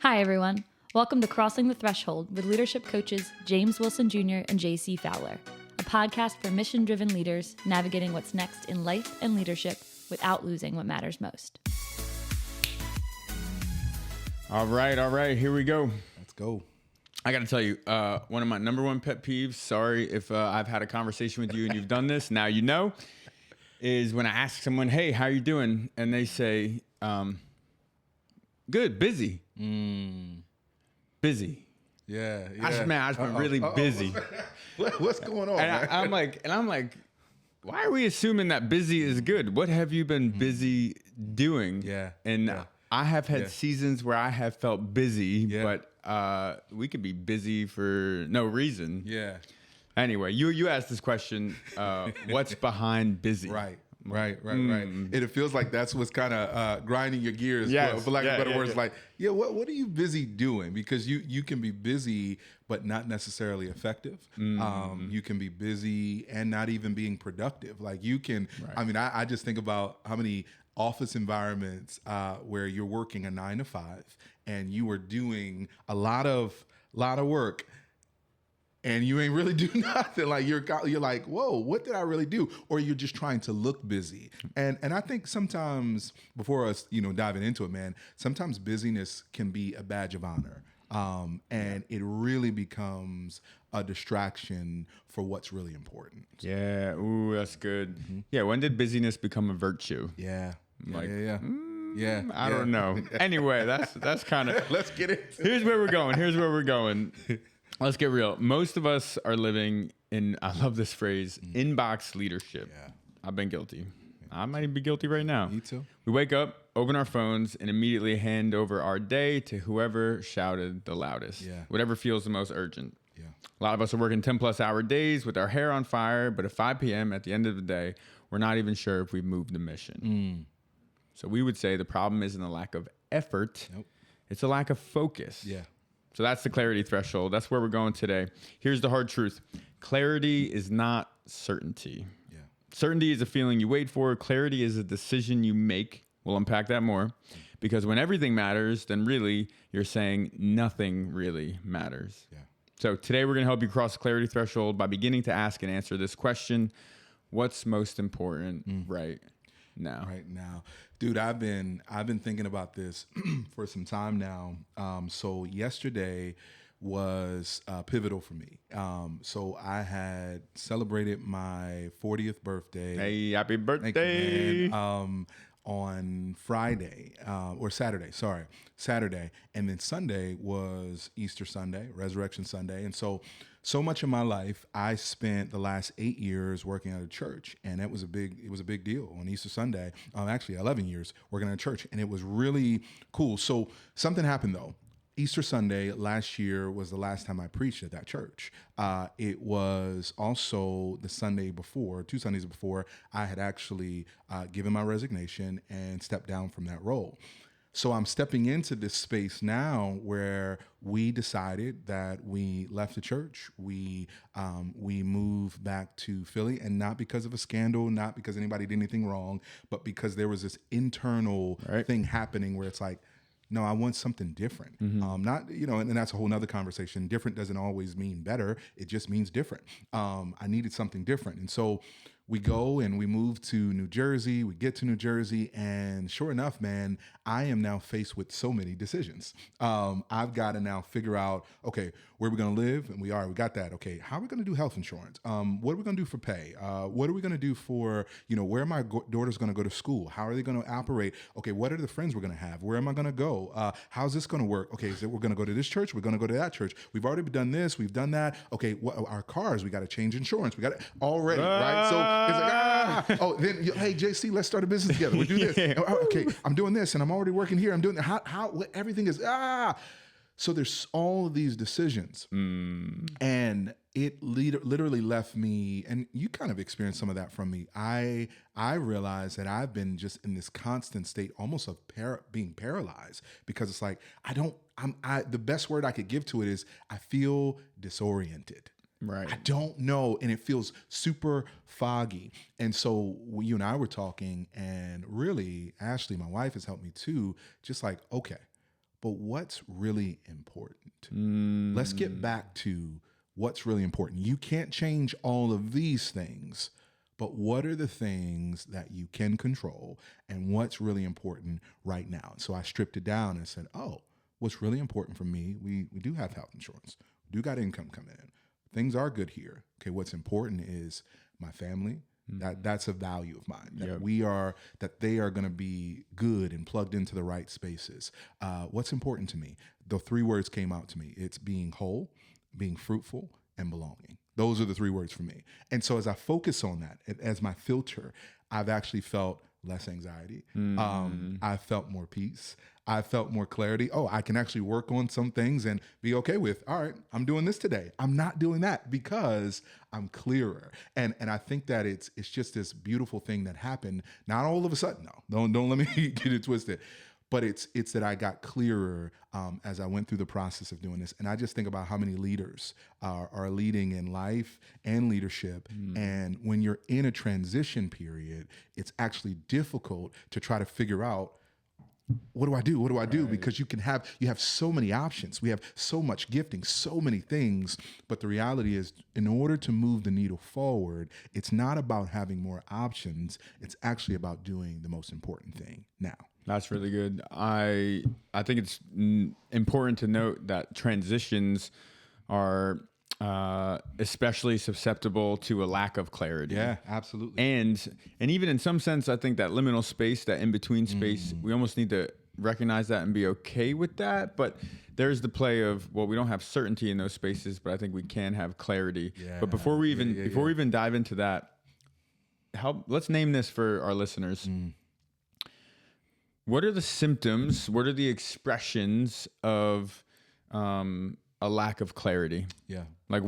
Hi, everyone. Welcome to Crossing the Threshold with leadership coaches James Wilson Jr. and JC Fowler, a podcast for mission-driven leaders navigating what's next in life and leadership without losing what matters most. All right. Here we go. Let's go. I got to tell you, one of my number one pet peeves, sorry if I've had a conversation with you and you've done this, now you know, is when I ask someone, hey, how you doing? And they say, good, busy. Busy. Yeah. I've been really busy. What's going on, And man? I'm like, why are we assuming that busy is good? What have you been busy doing? Yeah. And Yeah. I have had seasons where I have felt busy, Yeah. but we could be busy for no reason. Yeah. Anyway, you asked this question, what's behind busy? Right. And it feels like that's what's kind of grinding your gears, Yes. for lack of better words. Yeah. Like, what are you busy doing? Because you can be busy, but not necessarily effective. You can be busy and not even being productive. Like you can, I mean, I just think about how many office environments where you're working a 9 to 5 and you are doing a lot of work, and you ain't really do nothing. Like you're like, whoa, what did I really do? Or you're just trying to look busy. And I think sometimes, before us, diving into it, man, sometimes busyness can be a badge of honor. And it really becomes a distraction for what's really important. Yeah. Ooh, that's good. Yeah. When did busyness become a virtue? Yeah. Like, Yeah. I don't know. Anyway, that's kind of. Let's get it. Here's where we're going. Let's get real. Most of us are living in, I love this phrase, inbox leadership. Yeah. I've been guilty. I might even be guilty right now. Me too. We wake up, open our phones, and immediately hand over our day to whoever shouted the loudest. Yeah. Whatever feels the most urgent. Yeah. A lot of us are working 10-plus hour days with our hair on fire, but at 5 p.m. at the end of the day, we're not even sure if we've moved the mission. So we would say the problem isn't a lack of effort. Nope. It's a lack of focus. Yeah. So that's the clarity threshold. That's where we're going today. Here's the hard truth. Clarity is not certainty. Yeah. Certainty is a feeling you wait for. Clarity is a decision you make. We'll unpack that more. Because when everything matters, then really you're saying nothing really matters. Yeah. So today we're going to help you cross the clarity threshold by beginning to ask and answer this question. What's most important right now? Right now, dude, I've been thinking about this for some time now. So yesterday was pivotal for me. So I had celebrated my 40th birthday. Hey, happy birthday. Thank you, man. On Friday or Saturday, Saturday. And then Sunday was Easter Sunday, Resurrection Sunday. And so much of my life, I spent the last 8 years working at a church, and it was a big deal on Easter Sunday. Actually 11 years working at a church, and it was really cool. So something happened though. Easter Sunday last year was the last time I preached at that church. It was also the Sunday before, 2 Sundays before, I had actually given my resignation and stepped down from that role. So I'm stepping into this space now where we decided that we left the church. We moved back to Philly, and not because of a scandal, not because anybody did anything wrong, but because there was this internal thing happening where it's like, no, I want something different. Not, and that's a whole nother conversation. Different doesn't always mean better. It just means different. I needed something different. And so we go and we move to New Jersey. We get to New Jersey, and sure enough, man, I am now faced with so many decisions. I've got to now figure out, okay, where we're going to live, and we got that. Okay, how are we going to do health insurance? What are we going to do for pay? What are we going to do for, where are my daughters going to go to school? How are they going to operate? Okay, what are the friends we're going to have? Where am I going to go? How's this going to work? Okay, so we're going to go to this church. We're going to go to that church. We've already done this. We've done that. Okay, our cars, we got to change insurance. We got it already, right? So it's like, then, hey, JC, let's start a business together. We do this. Okay, I'm doing this, and I'm already working here. I'm doing how everything is, So there's all of these decisions. And it literally left me, and you kind of experienced some of that from me. I realized that I've been just in this constant state almost of being paralyzed, because it's like, the best word I could give to it is I feel disoriented. Right. I don't know. And it feels super foggy. And so you and I were talking, and really, Ashley, my wife, has helped me too. Just like, okay, but what's really important? Let's get back to what's really important. You can't change all of these things, but what are the things that you can control and what's really important right now? So I stripped it down and said, oh, what's really important for me, we do have health insurance. We do got income coming in. Things are good here. Okay, what's important is my family. That's a value of mine. That they are going to be good and plugged into the right spaces. What's important to me? The 3 words came out to me. It's being whole, being fruitful, and belonging. Those are the 3 words for me. And so as I focus on that as my filter, I've actually felt less anxiety. I felt more peace. I felt more clarity. Oh, I can actually work on some things and be okay with, all right, I'm doing this today. I'm not doing that because I'm clearer. And I think that it's just this beautiful thing that happened. Not all of a sudden, no. Don't let me get it twisted. But it's that I got clearer as I went through the process of doing this. And I just think about how many leaders are leading in life and leadership. And when you're in a transition period, it's actually difficult to try to figure out, what do I do? What do I do? Because you have so many options. We have so much gifting, so many things. But the reality is, in order to move the needle forward, it's not about having more options. It's actually about doing the most important thing now. That's really good. I think it's important to note that transitions are especially susceptible to a lack of clarity. Yeah, absolutely. And even in some sense, I think that liminal space, that in-between space, we almost need to recognize that and be okay with that. But there's the play of, well, we don't have certainty in those spaces, but I think we can have clarity. Yeah. But before we even dive into that, let's name this for our listeners. What are the symptoms? What are the expressions of a lack of clarity? Yeah. Like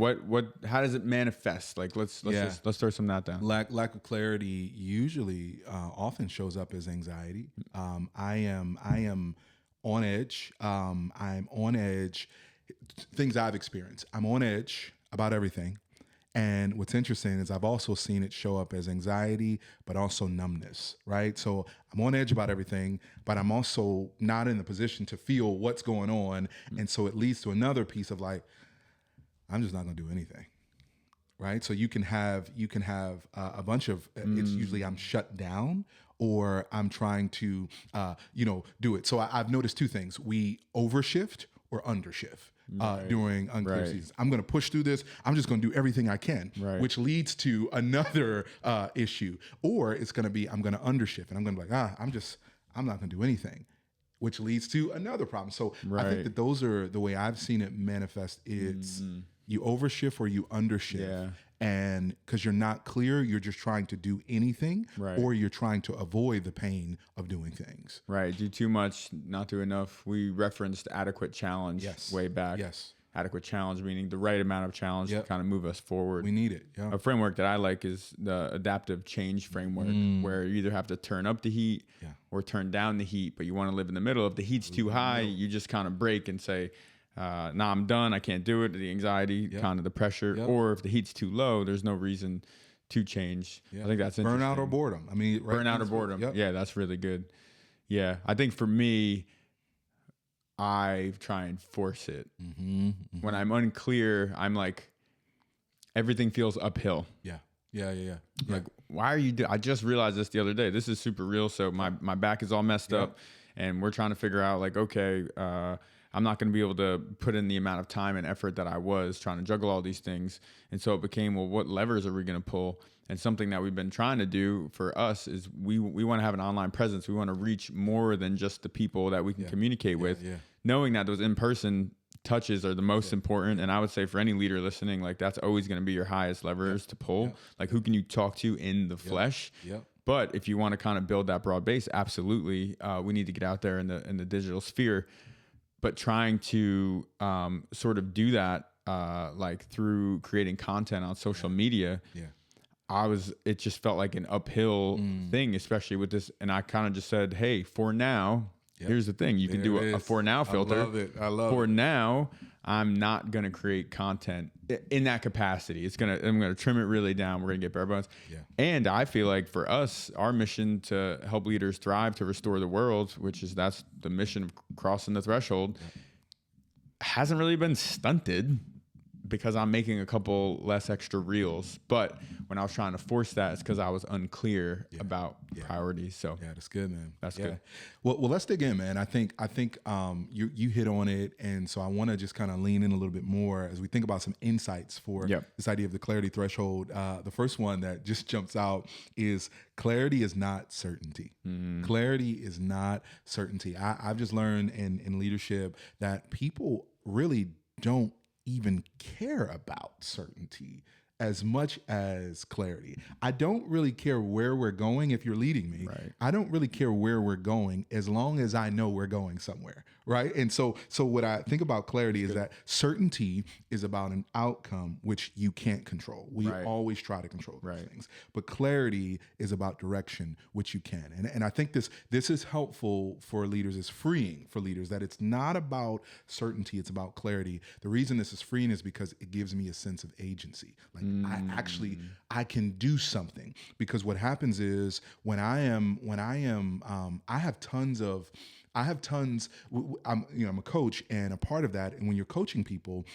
how does it manifest? Like let's throw some of that down. Lack of clarity usually often shows up as anxiety. I am on edge. I'm on edge. Things I've experienced. I'm on edge about everything. And what's interesting is I've also seen it show up as anxiety, but also numbness, right? So I'm on edge about everything, but I'm also not in the position to feel what's going on. And so it leads to another piece of like, I'm just not going to do anything, right? So you can have a bunch of, it's usually I'm shut down or I'm trying to, do it. So I've noticed 2 things. We overshift or undershift. During unclear seasons. I'm going to push through this. I'm just going to do everything I can, which leads to another issue. Or it's going to be, I'm going to undershift and I'm going to be like, I'm not going to do anything, which leads to another problem. So I think that those are the way I've seen it manifest. It's you overshift or you undershift. Yeah. And because you're not clear, you're just trying to do anything, or you're trying to avoid the pain of doing things. Right. Do too much, not do enough. We referenced adequate challenge way back. Yes. Adequate challenge, meaning the right amount of challenge to kind of move us forward. We need it. Yeah. A framework that I like is the adaptive change framework, where you either have to turn up the heat or turn down the heat, but you want to live in the middle. If the heat's too high, you just kind of break and say, nah, I'm done. I can't do it. The anxiety, kind of the pressure. Or if the heat's too low, there's no reason to change. I think that's interesting. Burnout or boredom. I mean, burnout or boredom. Yeah, that's really good. Yeah, I think for me, I try and force it. When I'm unclear, I'm like, everything feels uphill. Yeah. Like, why are you I just realized this the other day. This is super real. So my back is all messed up and we're trying to figure out like, okay, I'm not going to be able to put in the amount of time and effort that I was trying to juggle all these things. And so it became, well, what levers are we going to pull? And something that we've been trying to do for us is we want to have an online presence. We want to reach more than just the people that we can communicate with, knowing that those in-person touches are the most important. And I would say for any leader listening, like that's always going to be your highest levers to pull. Like who can you talk to in the flesh? But if you want to kind of build that broad base, absolutely, we need to get out there in the digital sphere. But trying to sort of do that like through creating content on social media, it just felt like an uphill thing, especially with this. And I kind of just said, hey, for now, here's the thing. You can do a for now filter. I love it. For now, I'm not going to create content in that capacity. I'm going to trim it really down. We're going to get bare bones. Yeah. And I feel like for us, our mission to help leaders thrive, to restore the world, that's the mission of Crossing the Threshold, hasn't really been stunted because I'm making a couple less extra reels. But when I was trying to force that, it's because I was unclear about priorities. So yeah, that's good, man. That's good. Well, let's dig in, man. I think you hit on it, and so I want to just kind of lean in a little bit more as we think about some insights for this idea of the clarity threshold. The first one that just jumps out is clarity is not certainty. Clarity is not certainty. I've just learned in leadership that people really don't even care about certainty as much as clarity. I don't really care where we're going if you're leading me. Right. I don't really care where we're going as long as I know we're going somewhere, right? And so what I think about clarity is that certainty is about an outcome which you can't control. We always try to control those things. But clarity is about direction, which you can. And I think this is helpful for leaders, it's freeing for leaders, that it's not about certainty, it's about clarity. The reason this is freeing is because it gives me a sense of agency. Like I can do something, because what happens is when I have tons. I'm a coach, and a part of that, and when you're coaching people,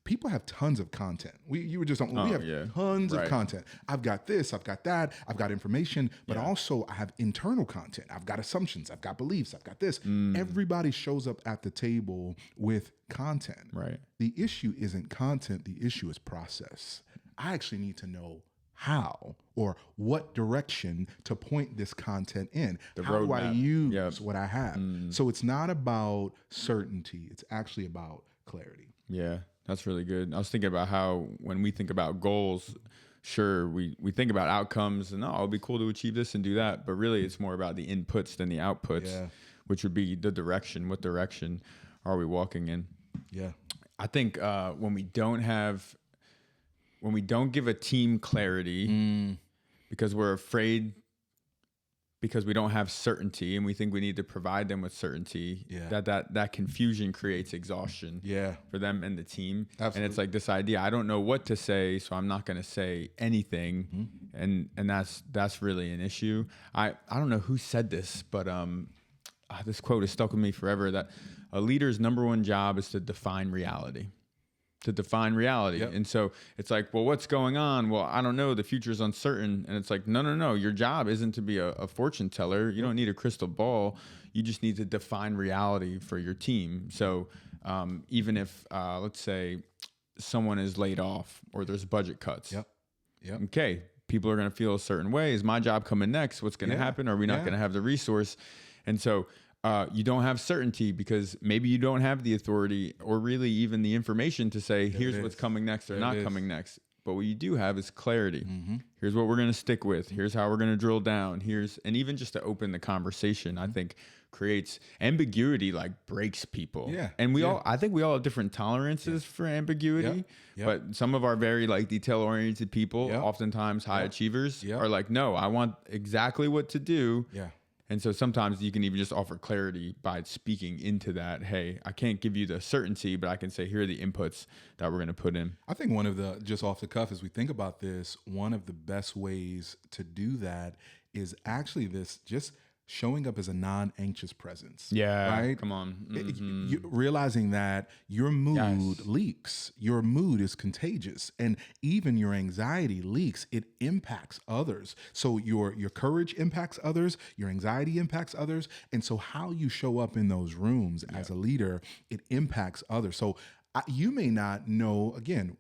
people have tons of content. We have tons of content. I've got this, I've got that, I've got information, but also I have internal content. I've got assumptions, I've got beliefs, I've got this. Everybody shows up at the table with content. Right. The issue isn't content, the issue is process. I actually need to know how or what direction to point this content in. How do I use what I have? So it's not about certainty. It's actually about clarity. Yeah, that's really good. I was thinking about how when we think about goals, sure, we think about outcomes and, it'd be cool to achieve this and do that. But really, it's more about the inputs than the outputs, which would be the direction. What direction are we walking in? Yeah. I think when we don't give a team clarity because we're afraid, because we don't have certainty and we think we need to provide them with certainty, that confusion creates exhaustion for them and the team. Absolutely. And it's like this idea, I don't know what to say, so I'm not going to say anything. And that's really an issue. I don't know who said this, but this quote has stuck with me forever, that a leader's number one job is to define reality. And so it's like, well, what's going on? Well, I don't know. The future's uncertain. And it's like, no. Your job isn't to be a fortune teller. You don't need a crystal ball. You just need to define reality for your team. So even if, let's say, someone is laid off or there's budget cuts. Okay, people are going to feel a certain way. Is my job coming next? What's going to happen? Are we not going to have the resource? And so you don't have certainty because maybe you don't have the authority or really even the information to say, here's what's coming next or not coming next. But what you do have is clarity. Here's what we're going to stick with. Here's how we're going to drill down. And even just to open the conversation, I think creates ambiguity, like breaks people. And I think we all have different tolerances for ambiguity, but some of our very like detail oriented people, oftentimes high achievers, are like, no, I want exactly what to do. And so sometimes you can even just offer clarity by speaking into that. Hey, I can't give you the certainty, but I can say, here are the inputs that we're going to put in. I think one of the, just off the cuff, as we think about this, one of the best ways to do that is actually this, just showing up as a non-anxious presence. Right? Come on. Realizing that your mood leaks. Your mood is contagious. And even your anxiety leaks. It impacts others. So your courage impacts others. Your anxiety impacts others. And so how you show up in those rooms as a leader, it impacts others. So you may not know, again,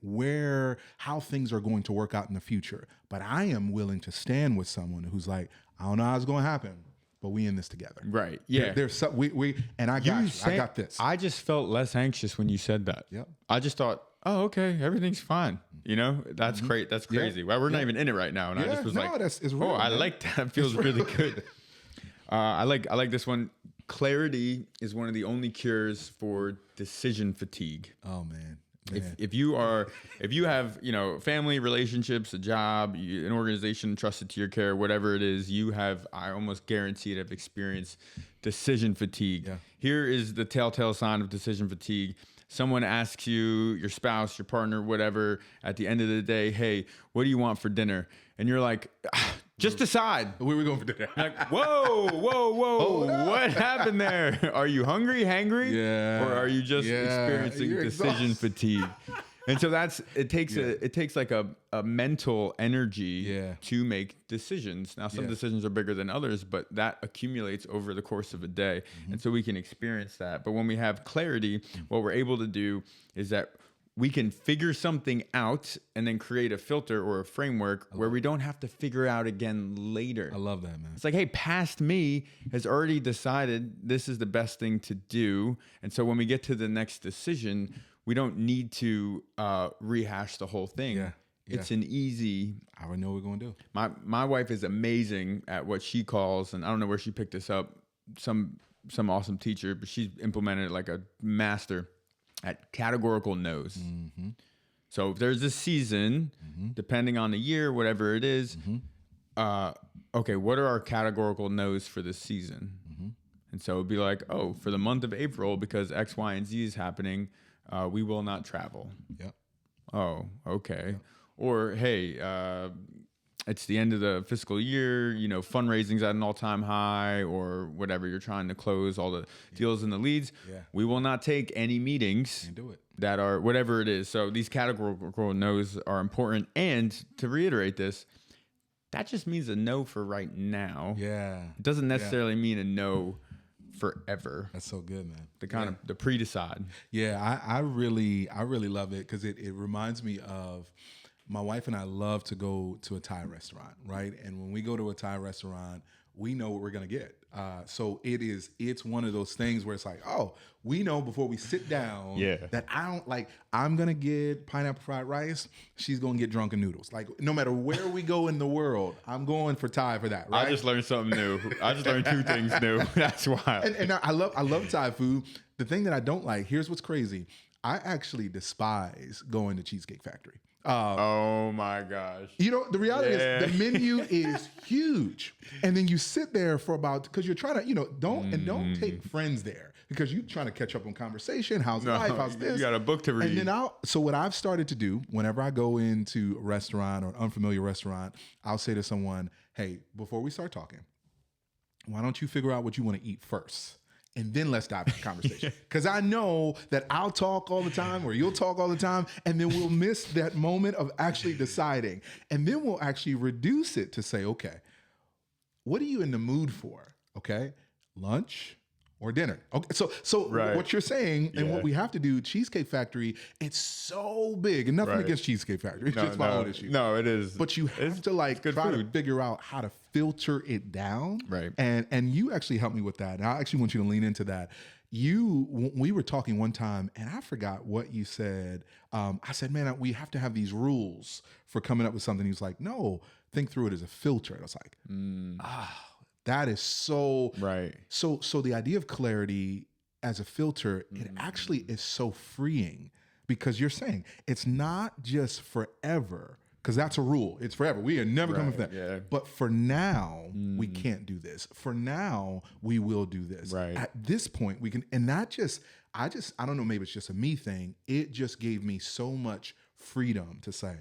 how things are going to work out in the future. But I am willing to stand with someone who's like, I don't know how it's going to happen, but we in this together. Right. Yeah. There's some, and I got this. I just felt less anxious when you said that. I just thought, oh, okay, everything's fine. You know, that's great. That's crazy. Well, we're not even in it right now. And I just was it's real, I like that. It feels really good. I like this one. Clarity is one of the only cures for decision fatigue. Oh man. If you have, family, relationships, a job, an organization trusted to your care, whatever it is, I almost guarantee have experienced decision fatigue. Yeah. Here is the telltale sign of decision fatigue. Someone asks you, your spouse, your partner, whatever, at the end of the day, hey, what do you want for dinner? And you're like, just decide. Where we going for dinner? Like, whoa, what happened there? Are you hungry, hangry? Yeah. Or are you just experiencing decision fatigue? And so it takes like a mental energy to make decisions. Now, some decisions are bigger than others, but that accumulates over the course of a day. And so we can experience that. But when we have clarity, what we're able to do is that we can figure something out and then create a filter or a framework where we don't have to figure out again later. I love that, man. It's like, hey, past me has already decided this is the best thing to do. And so when we get to the next decision, we don't need to rehash the whole thing. Yeah. It's an easy. I already know what we're going to do. My wife is amazing at what she calls, and I don't know where she picked this up, some awesome teacher, but she's implemented it like a master at categorical no's. Mm-hmm. So if there's a season, depending on the year, whatever it is, okay, what are our categorical no's for this season? And so it'd be like, oh, for the month of April, because X, Y, and Z is happening, we will not travel. Yep. Oh, okay. Yep. Or, hey, it's the end of the fiscal year, fundraising's at an all-time high, or whatever, you're trying to close all the deals and the leads. Yeah. We will not take any meetings Can't do it. that are whatever it is. So these categorical no's are important. And to reiterate this, that just means a no for right now. Yeah. It doesn't necessarily mean a no forever. That's so good, man. The kind of the pre-decide. Yeah, I really love it because it reminds me of my wife and I love to go to a Thai restaurant, right? And when we go to a Thai restaurant, we know what we're gonna get. So it's one of those things where it's like, oh, we know before we sit down that I'm gonna get pineapple fried rice. She's gonna get drunken noodles. Like no matter where we go in the world, I'm going for Thai for that. Right? I just learned something new. I just learned 2 things new. That's wild. And I love Thai food. The thing that I don't like, here's what's crazy. I actually despise going to Cheesecake Factory. Oh my gosh. The reality is the menu is huge. And then you sit there for because you're trying to, don't take friends there because you're trying to catch up on conversation. How's life? How's this? You got a book to read. And then so what I've started to do whenever I go into a restaurant or an unfamiliar restaurant, I'll say to someone, hey, before we start talking, why don't you figure out what you want to eat first? And then let's dive into the conversation. Because I know that I'll talk all the time or you'll talk all the time, and then we'll miss that moment of actually deciding. And then we'll actually reduce it to say, okay, what are you in the mood for? Okay, lunch or dinner? Okay, so what you're saying and what we have to do, Cheesecake Factory, it's so big. And nothing against Cheesecake Factory. It's just my own issue. No, it is. But you have to try to figure out how to filter it down. Right. And you actually helped me with that. And I actually want you to lean into that. We were talking one time and I forgot what you said. I said, man, we have to have these rules for coming up with something. He was like, no, think through it as a filter. And I was like, that is so right. So the idea of clarity as a filter, it actually is so freeing because you're saying it's not just forever, because that's a rule. It's forever. We are never coming from that. Yeah. But for now, we can't do this. For now, we will do this. Right. At this point, we can, and that I don't know, maybe it's just a me thing. It just gave me so much freedom to say,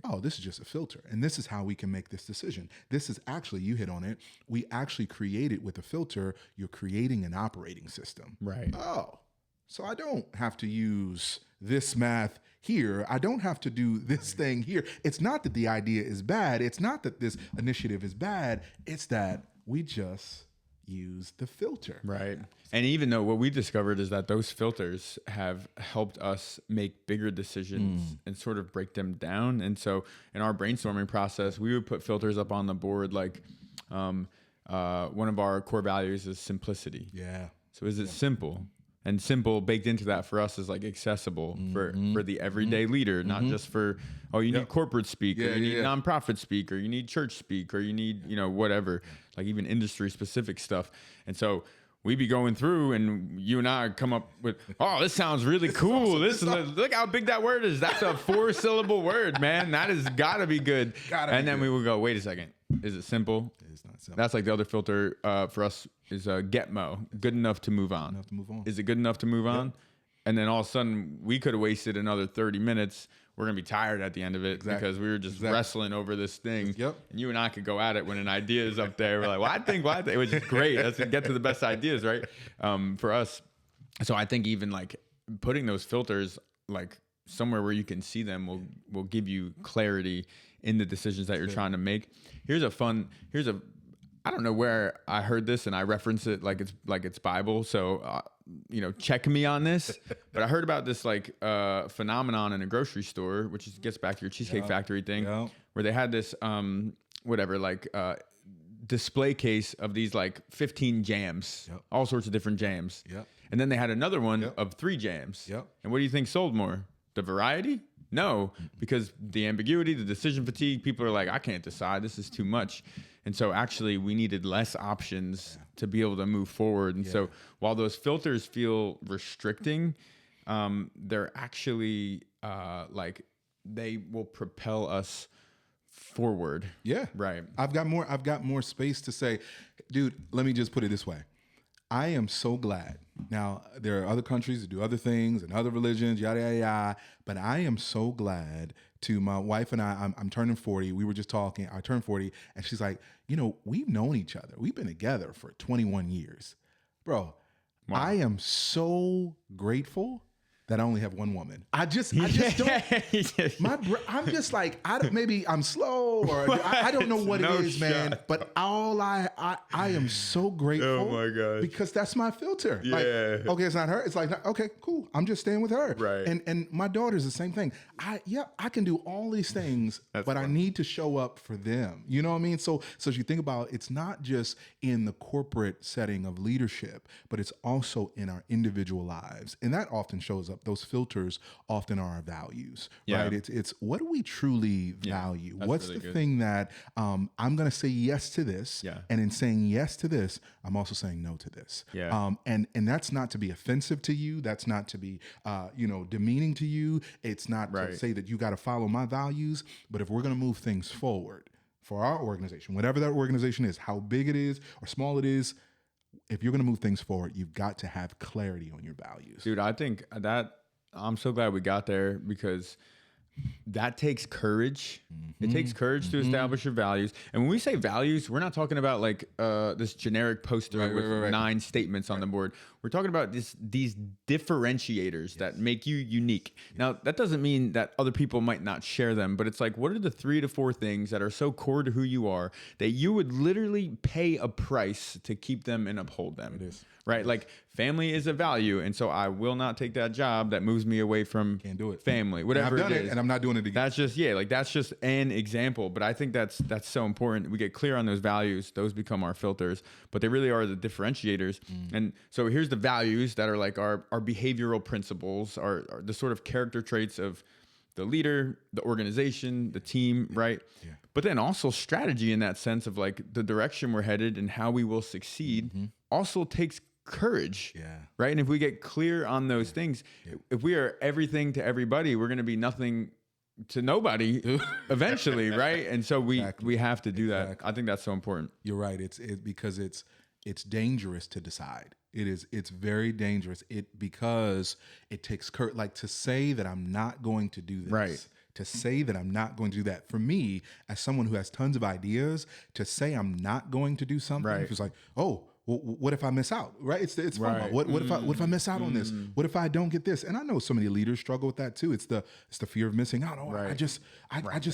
oh, this is just a filter. And this is how we can make this decision. This is actually, you hit on it. We actually created with a filter, you're creating an operating system. Right. Oh, so I don't have to use this math here. I don't have to do this thing here. It's not that the idea is bad. It's not that this initiative is bad. It's that we just use the filter. Right. And even though what we discovered is that those filters have helped us make bigger decisions and sort of break them down. And so in our brainstorming process, we would put filters up on the board like one of our core values is simplicity. Yeah. So is it simple? And simple baked into that for us is like accessible for the everyday leader, not just for, you need corporate speak, or you need nonprofit speak, or you need church speak, or you need, whatever, like even industry specific stuff. And so we be going through and you and I come up with, oh, this sounds really cool. Look how big that word is. That's a 4-syllable word, man. That has got to be good. Then we would go, wait a second. Is it simple? It's not simple. That's like the other filter for us is Getmo. Good enough to move on. Is it good enough to move on? And then all of a sudden we could have wasted another 30 minutes. We're going to be tired at the end of it because we were just wrestling over this thing. Yep. And you and I could go at it when an idea is up there. We're like, well, I think, which is great. Let's get to the best ideas, right? For us. So I think even like putting those filters like somewhere where you can see them will give you clarity in the decisions that you're trying to make. I don't know where I heard this and I reference it like it's Bible. So, check me on this, but I heard about this like phenomenon in a grocery store, which gets back to your Cheesecake Factory thing, where they had this display case of these like 15 jams, all sorts of different jams. And then they had another one of 3 jams. And what do you think sold more? The variety? No, because the ambiguity, the decision fatigue, people are like, I can't decide. This is too much. And so actually we needed less options to be able to move forward. And so while those filters feel restricting, they're actually like they will propel us forward. Yeah. Right. I've got more space to say, dude, let me just put it this way. I am so glad. Now, there are other countries that do other things and other religions, yada, yada, yada. But I am so glad to my wife and I'm turning 40. We were just talking. I turned 40 and she's like, we've known each other. We've been together for 21 years. Bro, wow. I am so grateful that I only have one woman. I just don't. I'm just like, maybe I'm slow or I don't know what it is, man. But I am so grateful. Oh my gosh. Because that's my filter. Yeah. Like, okay, it's not her. It's like, okay, cool. I'm just staying with her. Right. And my daughter's the same thing. I can do all these things, but funny. I need to show up for them. You know what I mean? So as you think about, it's not just in the corporate setting of leadership, but it's also in our individual lives. And that often shows up. Those filters often are our values, right? It's what do we truly value? What's really the thing that I'm going to say yes to this, and in saying yes to this, I'm also saying no to this. And that's not to be offensive to you. That's not to be demeaning to you. It's not to say that you got to follow my values. But if we're going to move things forward for our organization, whatever that organization is, how big it is or small it is, if you're going to move things forward, you've got to have clarity on your values. Dude, I think that I'm so glad we got there because that takes courage. Mm-hmm. It takes courage to establish your values. And when we say values, we're not talking about like this generic poster with 9 statements on the board. We're talking about these differentiators that make you unique. Now, that doesn't mean that other people might not share them, but it's like, what are the 3 to 4 things that are so core to who you are that you would literally pay a price to keep them and uphold them? It is. Right? Like family is a value. And so I will not take that job that moves me away from family, whatever I've done it is. And I'm not doing it again. That's just an example. But I think that's so important. We get clear on those values. Those become our filters, but they really are the differentiators. And so here's the values that are like our behavioral principles, are the sort of character traits of the leader, the organization, the team, right? Yeah. But then also strategy in that sense of like the direction we're headed and how we will succeed also takes courage, right? And if we get clear on those things, if we are everything to everybody, we're going to be nothing to nobody eventually, right? And so we have to do that. I think that's so important. You're right. It's because it's dangerous to decide. It's very dangerous. Because it takes courage, like to say that I'm not going to do this. Right. To say that I'm not going to do that. For me, as someone who has tons of ideas, to say I'm not going to do something, it's like, oh, well, what if I miss out? Right? It's FOMO. What if I miss out on this? What if I don't get this? And I know so many leaders struggle with that too. It's the fear of missing out. Oh, I just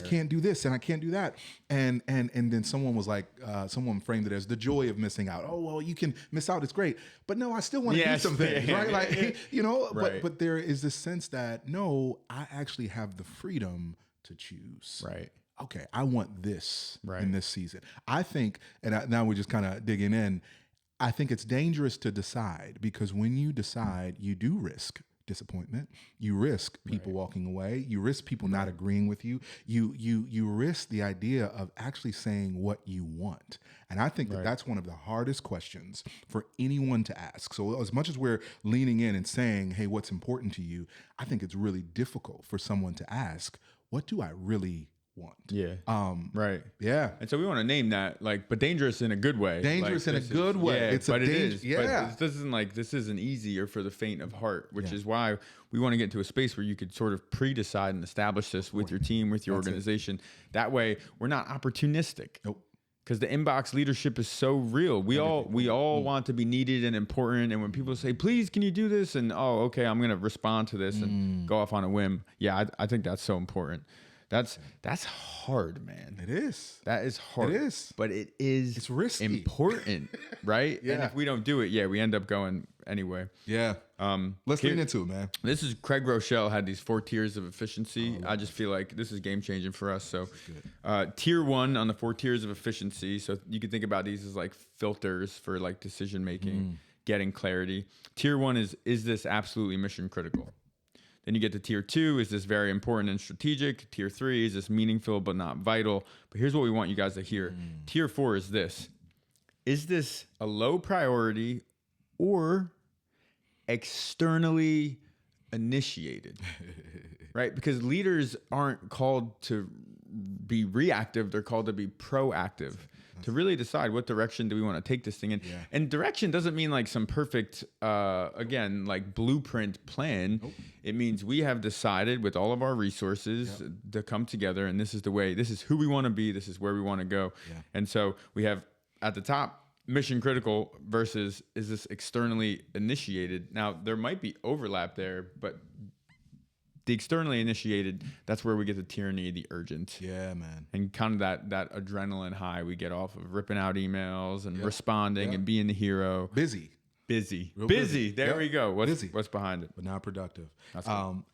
can't do this and I can't do that. And then someone was like, someone framed it as the joy of missing out. Oh, well, you can miss out. It's great. But no, I still want to do some things, right? Like, but there is this sense that no, I actually have the freedom to choose. Right. Okay, I want this in this season. I think, now we're just kind of digging in, I think it's dangerous to decide because when you decide, you do risk disappointment. You risk people walking away. You risk people not agreeing with you. You risk the idea of actually saying what you want. And I think that that's one of the hardest questions for anyone to ask. So as much as we're leaning in and saying, hey, what's important to you? I think it's really difficult for someone to ask, what do I really want? Yeah. Right. Yeah. And so we want to name that, like, but dangerous in a good way. Dangerous in a good way. Yeah, It's a but it danger. is. Yeah. But this isn't easy or for the faint of heart, which is why we want to get into a space where you could sort of pre-decide and establish this with your team, with your organization. That way, we're not opportunistic. Nope. Because the inbox leadership is so real. We all want to be needed and important. And when people say, please, can you do this? And, oh, okay, I'm going to respond to this and go off on a whim. Yeah, I think that's so important. That's hard, man. It is. That is hard. It is. But it's risky. important, right? Yeah. And if we don't do it, we end up going anyway. Yeah. Let's lean into it, man. This is Craig Rochelle had these 4 tiers of efficiency. I just feel like this is game changing for us. So tier 1 on the 4 tiers of efficiency. So you can think about these as like filters for like decision making, getting clarity. Tier 1 is this absolutely mission critical? Then you get to tier 2, is this very important and strategic? Tier 3, is this meaningful but not vital? But here's what we want you guys to hear. Tier 4 is this. Is this a low priority or externally initiated? Right? Because leaders aren't called to be reactive, they're called to be proactive. To really decide what direction do we want to take this thing in. Yeah. And direction doesn't mean like some perfect, again, like blueprint plan. Nope. It means we have decided with all of our resources to come together, and this is the way, this is who we want to be, this is where we want to go. Yeah. And so we have at the top, mission critical versus is this externally initiated? Now, there might be overlap there, but the externally initiated, that's where we get the tyranny, the urgent. Yeah, man. And kind of that adrenaline high we get off of ripping out emails and responding and being the hero. Busy. Real busy. There we go. What's behind it? But not productive.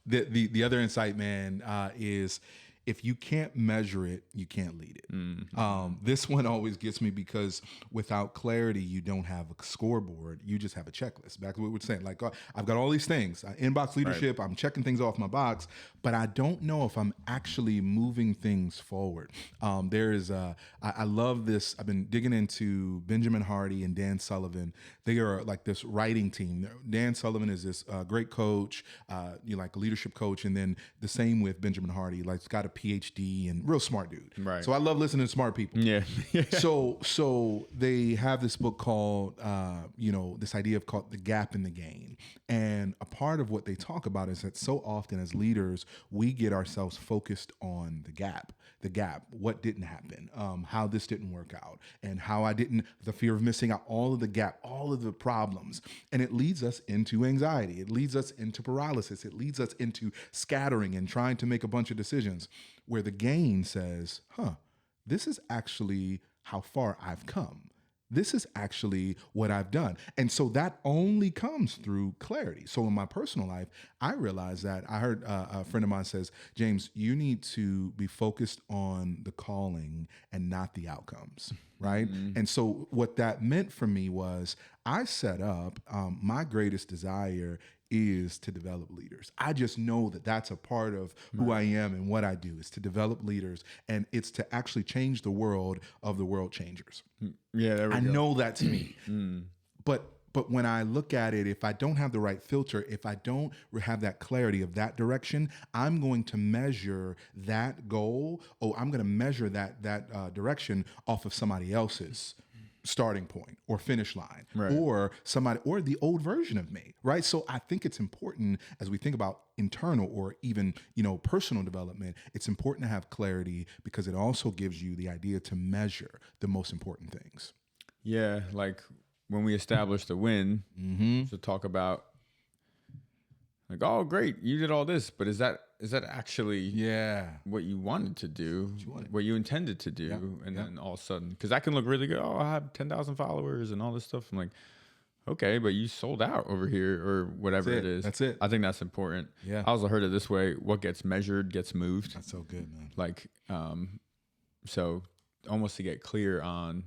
The other insight, man, is if you can't measure it, you can't lead it. This one always gets me because without clarity, you don't have a scoreboard. You just have a checklist. Back to what we were saying. Like, I've got all these things. Inbox leadership, I'm checking things off my box, but I don't know if I'm actually moving things forward. I love this. I've been digging into Benjamin Hardy and Dan Sullivan. They are like this writing team. Dan Sullivan is this great coach, like a leadership coach, and then the same with Benjamin Hardy. Like, he's got a PhD and real smart dude. Right. So I love listening to smart people. Yeah. So they have this book called, this idea of called The Gap in the Gain. And a part of what they talk about is that so often as leaders, we get ourselves focused on the gap, what didn't happen, how this didn't work out, and how the fear of missing out, all of the gap, all of the problems. And it leads us into anxiety. It leads us into paralysis. It leads us into scattering and trying to make a bunch of decisions, where the gain says, this is actually how far I've come. This is actually what I've done. And so that only comes through clarity. So in my personal life, I realized that I heard a friend of mine says, James, you need to be focused on the calling and not the outcomes, right? Mm-hmm. And so what that meant for me was I set up my greatest desire is to develop leaders. I just know that that's a part of who I am and what I do is to develop leaders, and it's to actually change the world of the world changers. Yeah, there we go. I know that's me. But when I look at it, if I don't have the right filter, if I don't have that clarity of that direction, I'm going to measure that goal. I'm going to measure that direction off of somebody else's starting point or finish line, or somebody, or the old version of me, right? So I think it's important as we think about internal or even, personal development, it's important to have clarity because it also gives you the idea to measure the most important things. Yeah, like when we established the win, to talk about like, oh, great, you did all this, but is that actually what you wanted to do, what you intended to do? And then all of a sudden, because that can look really good. Oh, I have 10,000 followers and all this stuff. I'm like, okay, but you sold out over here or whatever it is. That's it. I think that's important. Yeah. I also heard it this way: what gets measured gets moved. That's so good, man. Like, so almost to get clear on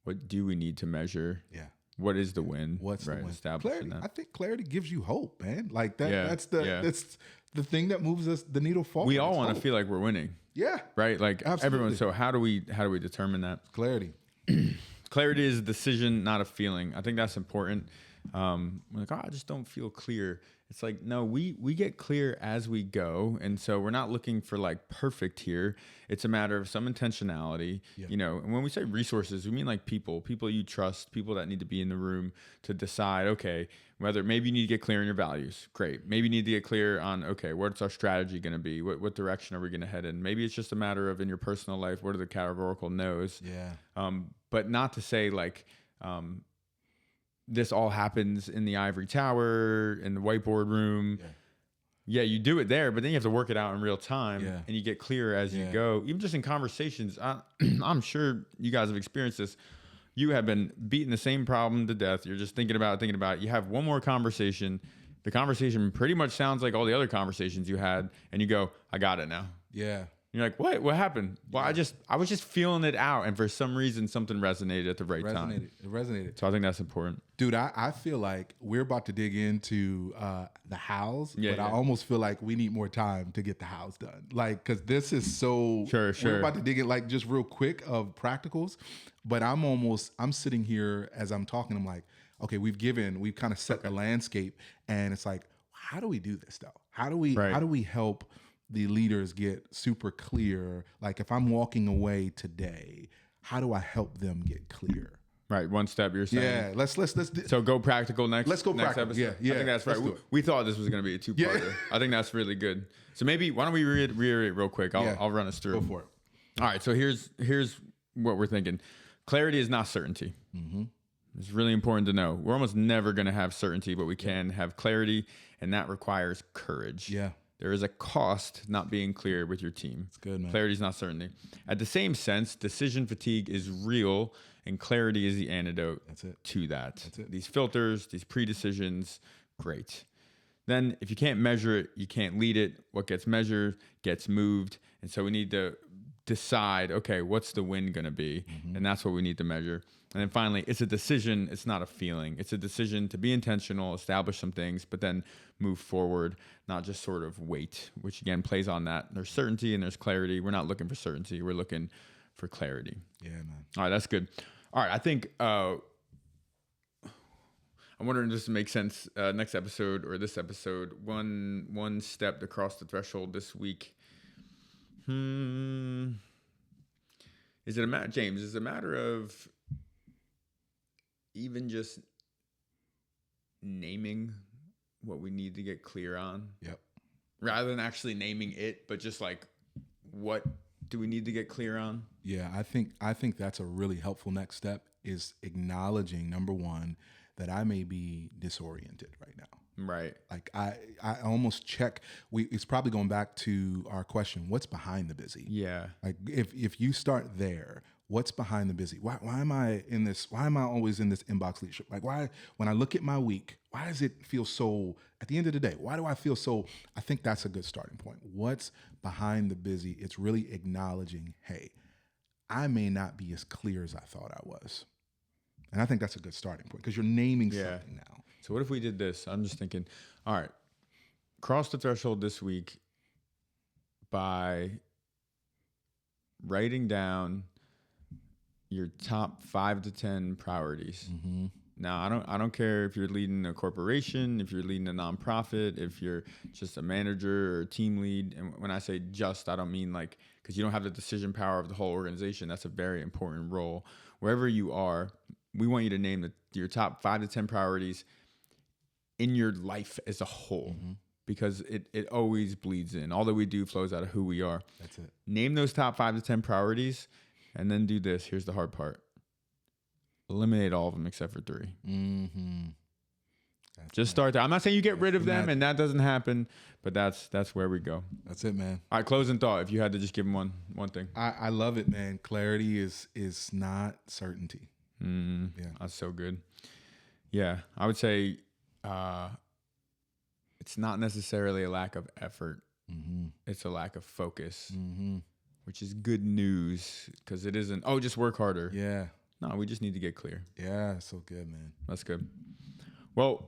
what do we need to measure. Yeah. what is the win? What's the win? Establishing Clarity. that. I think clarity gives you hope, man. Like that. Yeah, That's yeah. that's the thing that moves us the needle forward. We all It's want to hope. feel like we're winning, Yeah. right? Like Absolutely. everyone. So how do we determine that? Clarity. Clarity is a decision, not a feeling. I think that's important. We're like, I just don't feel clear. It's like, no, we get clear as we go. And so we're not looking for like perfect here. It's a matter of some intentionality, you know, and when we say resources, we mean like people you trust, people that need to be in the room to decide, okay, whether maybe you need to get clear on your values. Great. Maybe you need to get clear on, okay, what's our strategy going to be? What direction are we going to head in? Maybe it's just a matter of in your personal life, what are the categorical no's? Yeah. But not to say like, this all happens in the ivory tower, in the whiteboard room. Yeah, you do it there, but then you have to work it out in real time, and you get clearer as you go. Even just in conversations, I'm sure you guys have experienced this. You have been beating the same problem to death. You're just thinking about it. You have one more conversation. The conversation pretty much sounds like all the other conversations you had, and you go, I got it now. Yeah. You're like, what? What happened? Well, I was just feeling it out, and for some reason, something resonated at the right time. It resonated. So I think that's important. Dude, I feel like we're about to dig into the hows, but I almost feel like we need more time to get the hows done. Like, because this is so... Sure. We're about to dig in, like, just real quick of practicals, but I'm sitting here as I'm talking, I'm like, okay, we've kind of set the landscape, and it's like, how do we do this, though? How do we help the leaders get super clear? Like, if I'm walking away today, how do I help them get clear? Right, one step you're saying. Yeah, let's So go practical next. Let's go next practical. Episode. Yeah. I think that's right. We thought this was going to be a two-parter. Yeah. I think that's really good. So maybe why don't we reiterate real quick? I'll run us through. Go for it. All right. So here's what we're thinking. Clarity is not certainty. Mm-hmm. It's really important to know. We're almost never going to have certainty, but we can have clarity, and that requires courage. Yeah. There is a cost not being clear with your team. It's good, man. Clarity is not certainty. At the same sense, decision fatigue is real, and clarity is the antidote to that. That's it. These filters, these pre-decisions, great. Then if you can't measure it, you can't lead it. What gets measured gets moved. And so we need to decide, okay, what's the win going to be? Mm-hmm. And that's what we need to measure. And then finally, it's a decision. It's not a feeling. It's a decision to be intentional, establish some things, but then move forward, not just sort of wait, which again plays on that. There's certainty and there's clarity. We're not looking for certainty. We're looking for clarity. Yeah, man. All right, that's good. All right, I think I'm wondering just to make sense, next episode or this episode, one step to cross the threshold this week. Is it a matter, James? Is it a matter of even just naming what we need to get clear on? Yep. Rather than actually naming it, but just like, what do we need to get clear on? Yeah, I think that's a really helpful next step, is acknowledging, number one, that I may be disoriented right now. Right. Like I almost check. It's probably going back to our question: what's behind the busy? Yeah. Like if you start there, what's behind the busy? Why am I in this? Why am I always in this inbox leadership? Like why, when I look at my week, why does it feel so? At the end of the day, why do I feel so? I think that's a good starting point. What's behind the busy? It's really acknowledging, hey, I may not be as clear as I thought I was. And I think that's a good starting point because you're naming something now. So what if we did this? I'm just thinking, all right, cross the threshold this week by writing down your top 5 to 10 priorities. Mm-hmm. Now, I don't care if you're leading a corporation, if you're leading a nonprofit, if you're just a manager or a team lead. And when I say just, I don't mean like, because you don't have the decision power of the whole organization. That's a very important role. Wherever you are, we want you to name your top 5 to 10 priorities in your life as a whole, because it always bleeds in. All that we do flows out of who we are. That's it. Name those top 5 to 10 priorities, and then do this. Here's the hard part. Eliminate all of them except for 3. Mm-hmm. Just start there. I'm not saying you get rid of them, and that doesn't happen, but that's where we go. That's it, man. All right, closing thought. If you had to just give them one thing. I love it, man. Clarity is not certainty. Yeah, that's so good. Yeah, I would say it's not necessarily a lack of effort. Mm-hmm. It's a lack of focus, which is good news because it isn't, just work harder. Yeah. No, we just need to get clear. Yeah, so good, man. That's good. Well,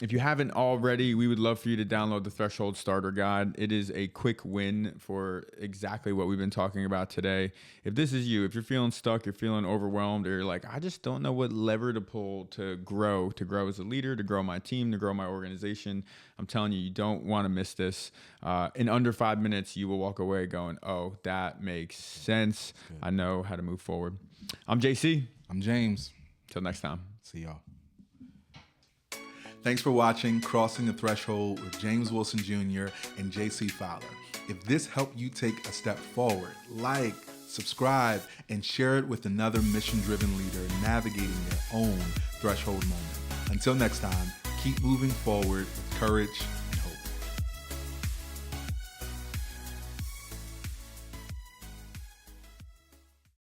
if you haven't already, we would love for you to download the Threshold Starter Guide. It is a quick win for exactly what we've been talking about today. If this is you, if you're feeling stuck, you're feeling overwhelmed, or you're like, I just don't know what lever to pull to grow as a leader, to grow my team, to grow my organization, I'm telling you, you don't want to miss this. In under 5 minutes, you will walk away going, oh, that makes sense. Good. I know how to move forward. I'm JC. I'm James. Till next time. See y'all. Thanks for watching Crossing the Threshold with James Wilson Jr. and JC Fowler. If this helped you take a step forward, like, subscribe, and share it with another mission-driven leader navigating their own threshold moment. Until next time, keep moving forward with courage